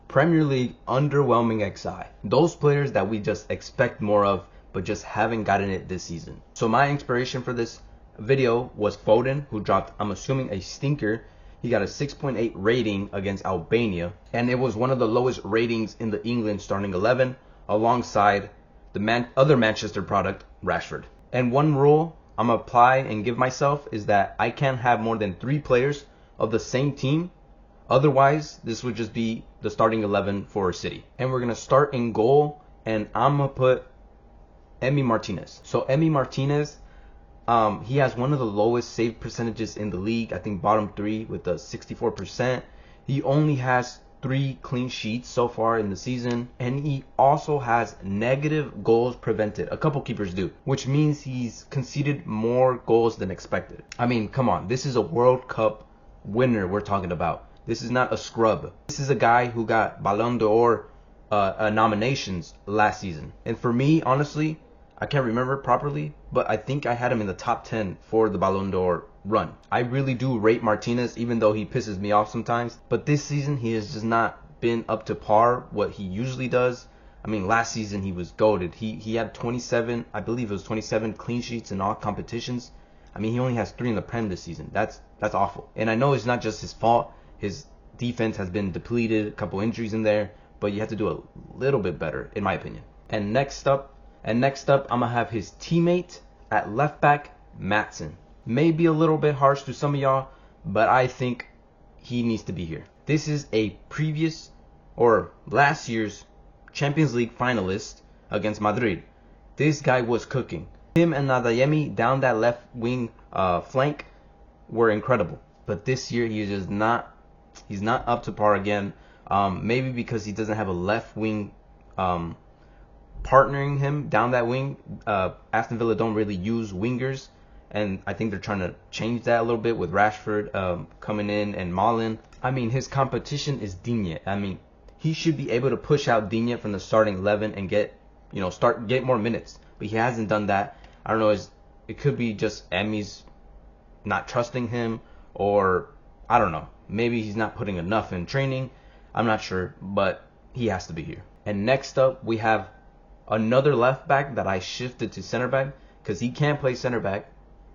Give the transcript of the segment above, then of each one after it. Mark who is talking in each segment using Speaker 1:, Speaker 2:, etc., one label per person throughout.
Speaker 1: Premier League underwhelming XI. Those players that we just expect more of, but just haven't gotten it this season. So my inspiration for this video was Foden, who dropped, I'm assuming, a stinker. He got a 6.8 rating against Albania, and it was one of the lowest ratings in the England starting 11, alongside the other Manchester product, Rashford. And one rule I'm gonna apply and give myself is that I can't have more than 3 players of the same team. Otherwise, this would just be the starting 11 for City. And we're gonna start in goal, and I'm gonna put Emi Martinez. So Emi Martinez, he has one of the lowest save percentages in the league. I think bottom 3 with the 64%. He only has 3 clean sheets so far in the season, and he also has negative goals prevented. A couple keepers do, which means he's conceded more goals than expected. I mean, come on, this is a World Cup winner we're talking about. This is not a scrub. This is a guy who got Ballon d'Or nominations last season. And for me, honestly, I can't remember properly, but I think I had him in the top 10 for the Ballon d'Or run. I really do rate Martinez, even though he pisses me off sometimes. But this season, he has just not been up to par what he usually does. I mean, last season he was goated. He had 27, I believe it was 27 clean sheets in all competitions. I mean, he only has 3 in the Prem this season. That's awful. And I know it's not just his fault. His defense has been depleted, a couple injuries in there, but you have to do a little bit better, in my opinion. And next up, I'm gonna have his teammate at left back, Maatsen. Maybe a little bit harsh to some of y'all, but I think he needs to be here. This is a previous or last year's Champions League finalist against Madrid. This guy was cooking. Him and Nadayemi down that left wing flank were incredible. But this year he's not up to par again. Maybe because he doesn't have a left wing partnering him down that wing. Aston Villa don't really use wingers, and I think they're trying to change that a little bit with Rashford coming in and Malen. I mean, his competition is Digne. I mean, he should be able to push out Digne from the starting 11 and get more minutes, but he hasn't done that. I don't know. It could be just Emi's not trusting him, or I don't know. Maybe he's not putting enough in training. I'm not sure, but he has to be here. And next up, we have another left back that I shifted to center back because he can't play center back,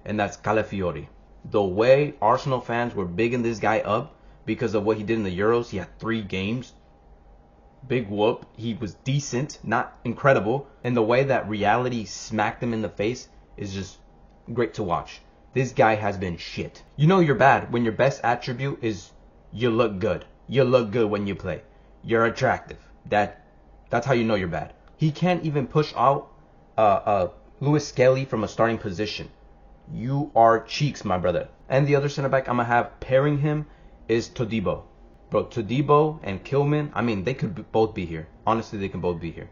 Speaker 1: and that's Calafiori. The way Arsenal fans were bigging this guy up because of what he did in the Euros, he had 3 games. Big whoop. He was decent, not incredible. And the way that reality smacked him in the face is just great to watch. This guy has been shit. You know you're bad when your best attribute is you look good. You look good when you play. You're attractive. That's how you know you're bad. He can't even push out Lewis Skelly from a starting position. You are cheeks, my brother. And the other center back I'm going to have pairing him is Todibo. Bro, Todibo and Kilman, I mean, they could both be here. Honestly, they can both be here.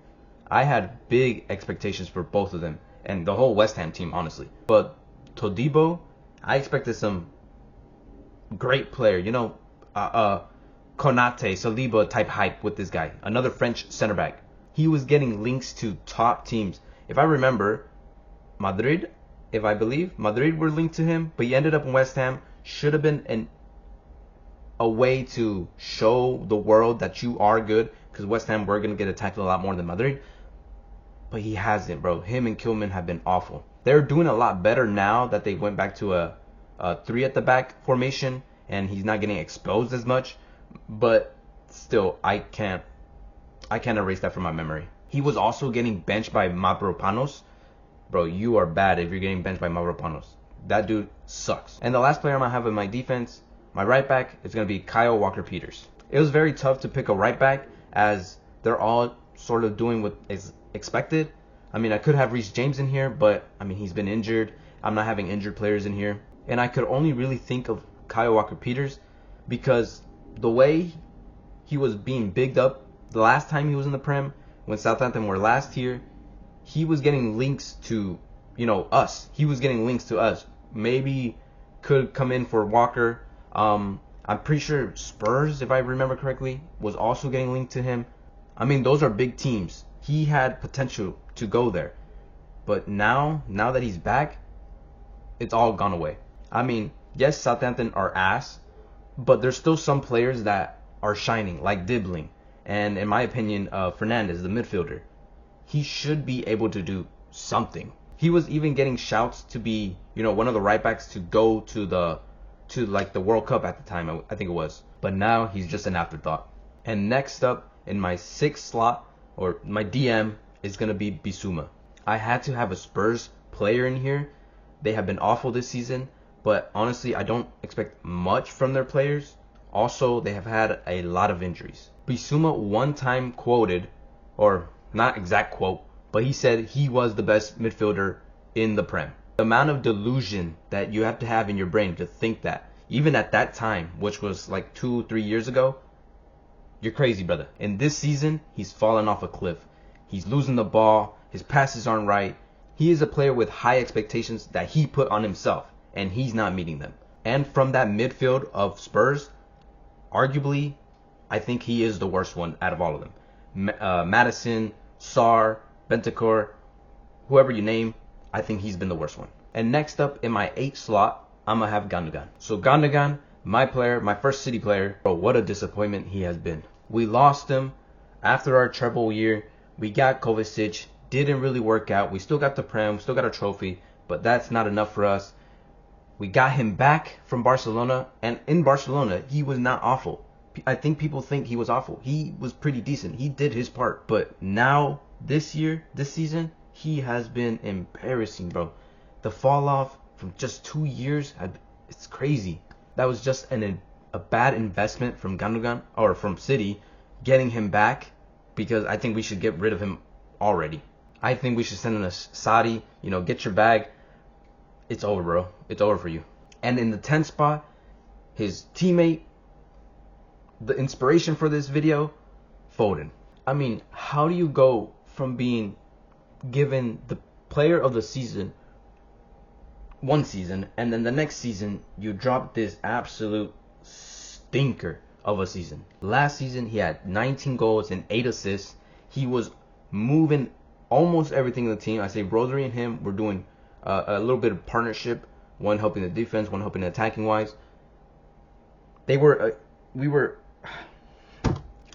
Speaker 1: I had big expectations for both of them and the whole West Ham team, honestly. But Todibo, I expected some great player, Konate, Saliba type hype with this guy. Another French center back. He was getting links to top teams. If I remember, Madrid were linked to him, but he ended up in West Ham. Should have been a way to show the world that you are good, because West Ham were going to get attacked a lot more than Madrid. But he hasn't, bro. Him and Kilman have been awful. They're doing a lot better now that they went back to a 3 at the back formation, and he's not getting exposed as much. But still, I can't erase that from my memory. He was also getting benched by Mavropanos. Bro, you are bad if you're getting benched by Mavropanos. That dude sucks. And the last player I'm going to have in my defense, my right back, is going to be Kyle Walker-Peters. It was very tough to pick a right back as they're all sort of doing what is expected. I mean, I could have Reece James in here, but I mean, he's been injured. I'm not having injured players in here. And I could only really think of Kyle Walker-Peters because the way he was being bigged up the last time he was in the Prem, when Southampton were last here, he was getting links to, us. He was getting links to us. Maybe could come in for Walker. I'm pretty sure Spurs, if I remember correctly, was also getting linked to him. I mean, those are big teams. He had potential to go there. But now that he's back, it's all gone away. I mean, yes, Southampton are ass, but there's still some players that are shining, like Dibbling. And in my opinion, Fernandez, the midfielder, he should be able to do something. He was even getting shouts to be, one of the right backs to go to the World Cup at the time, I think it was. But now he's just an afterthought. And next up in my sixth slot, or my DM, is going to be Bissouma. I had to have a Spurs player in here. They have been awful this season, but honestly, I don't expect much from their players. Also, they have had a lot of injuries. Bissouma one time quoted, or not exact quote, but he said he was the best midfielder in the Prem. The amount of delusion that you have to have in your brain to think that, even at that time, which was like 2-3 years ago, you're crazy, brother. And this season, he's fallen off a cliff. He's losing the ball. His passes aren't right. He is a player with high expectations that he put on himself, and he's not meeting them. And from that midfield of Spurs, arguably, I think he is the worst one out of all of them. Madison, Sarr, Bentancur, whoever you name, I think he's been the worst one. And next up in my 8th slot, I'm going to have Gundogan. So Gundogan, my player, my first City player, bro, what a disappointment he has been. We lost him after our treble year. We got Kovacic, didn't really work out. We still got the Prem, still got a trophy, but that's not enough for us. We got him back from Barcelona, and in Barcelona, he was not awful. I think people think he was awful. He was pretty decent. He did his part. But now, this season, he has been embarrassing, bro. The fall off from just 2 years, it's crazy. That was just a bad investment from Gundogan, or from City, getting him back, because I think we should get rid of him already. I think we should send in a Saudi, get your bag. It's over, bro. It's over for you. And in the 10th spot, his teammate, the inspiration for this video, Foden. I mean, how do you go from being given the player of the season one season, and then the next season you drop this absolute stinker of a season? Last season he had 19 goals and 8 assists. He was moving almost everything in the team. I say Rodri and him were doing a little bit of partnership, one helping the defense, one helping the attacking wise.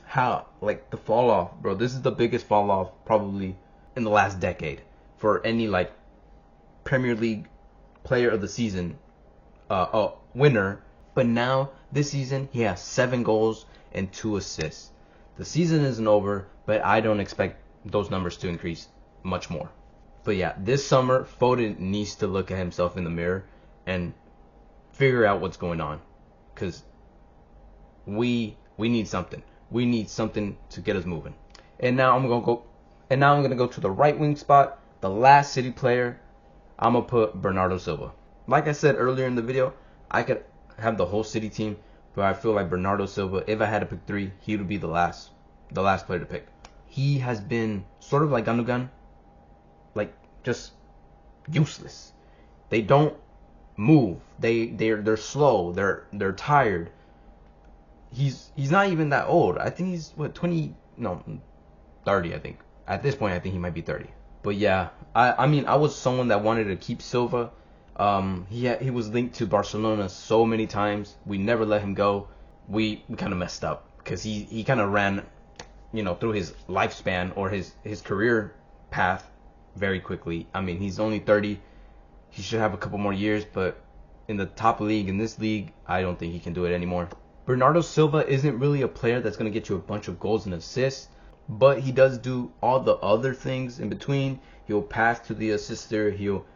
Speaker 1: How, like, the fall off, bro. This is the biggest fall off probably in the last decade for any Premier League player of the season winner. But now this season he has 7 goals and 2 assists. The season isn't over, but I don't expect those numbers to increase much more. But yeah, this summer Foden needs to look at himself in the mirror and figure out what's going on, because we need something. We need something to get us moving. And now I'm gonna go to the right wing spot, the last City player. I'm gonna put Bernardo Silva. Like I said earlier in the video, I could have the whole City team, but I feel like Bernardo Silva, if I had to pick 3, he would be the last player to pick. He has been sort of like Gundogan, just useless. They don't move. They're slow. They're tired. He's not even that old. I think he's 30, I think. At this point I think he might be 30. But yeah, I mean, I was someone that wanted to keep Silva. He was linked to Barcelona so many times. We never let him go. We kind of messed up, because he kind of ran, through his lifespan or his career path very quickly. I mean, he's only 30. He should have a couple more years, but in the top league, in this league, I don't think he can do it anymore. Bernardo Silva isn't really a player that's going to get you a bunch of goals and assists, but he does do all the other things in between. He'll pass to the assister. He'll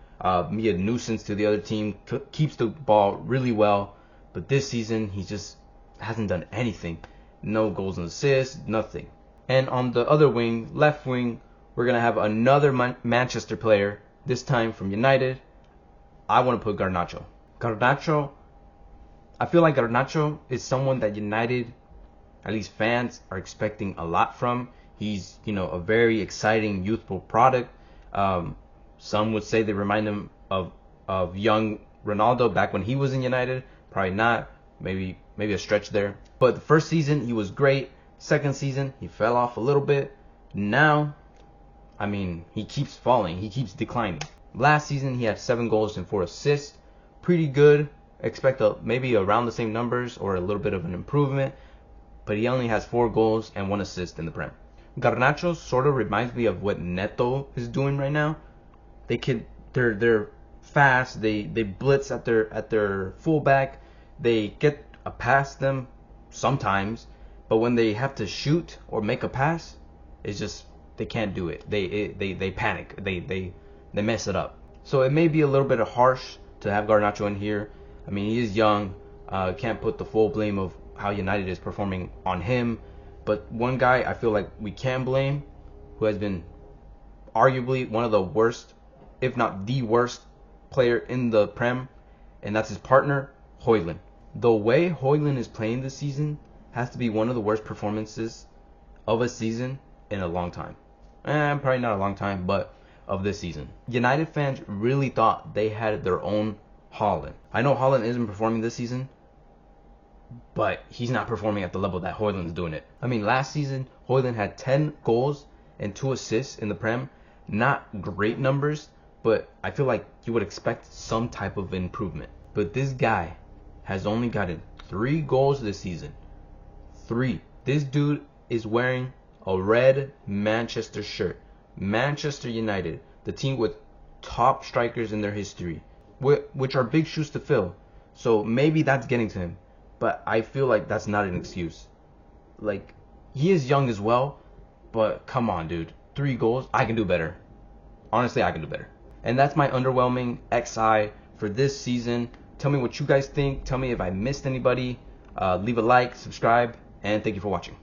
Speaker 1: be a nuisance to the other team. Keeps the ball really well. But this season, he just hasn't done anything. No goals and assists, nothing. And on the other wing, left wing, we're going to have another Manchester player, this time from United. I want to put Garnacho. I feel like Garnacho is someone that United, at least fans, are expecting a lot from. He's, a very exciting, youthful product. Some would say they remind him of young Ronaldo back when he was in United. Probably not. Maybe a stretch there. But the first season, he was great. Second season, he fell off a little bit. Now, I mean, he keeps falling. He keeps declining. Last season, he had 7 goals and 4 assists. Pretty good. Expect maybe around the same numbers or a little bit of an improvement. but he only has 4 goals and 1 assist in the Prem. Garnacho sort of reminds me of what Neto is doing right now. They're fast. They blitz at their fullback. They get a pass them sometimes, but when they have to shoot or make a pass, it's just they can't do it. They panic. They mess it up. So it may be a little bit harsh to have Garnacho in here. I mean, he is young. Can't put the full blame of how United is performing on him. But one guy I feel like we can blame, who has been arguably one of the worst, if not the worst, player in the Prem, and that's his partner, Højlund. The way Højlund is playing this season has to be one of the worst performances of a season in a long time. Probably not a long time, but of this season. United fans really thought they had their own Haaland. I know Haaland isn't performing this season, but he's not performing at the level that Højlund's doing it. I mean, last season, Højlund had 10 goals and 2 assists in the Prem. Not great numbers, but I feel like you would expect some type of improvement. But this guy has only gotten 3 goals this season. 3. This dude is wearing a red Manchester shirt. Manchester United, the team with top strikers in their history, which are big shoes to fill. So maybe that's getting to him. But I feel like that's not an excuse. Like, he is young as well, but come on, dude. 3 goals, I can do better. Honestly, I can do better. And that's my underwhelming XI for this season. Tell me what you guys think. Tell me if I missed anybody. Leave a like, subscribe, and thank you for watching.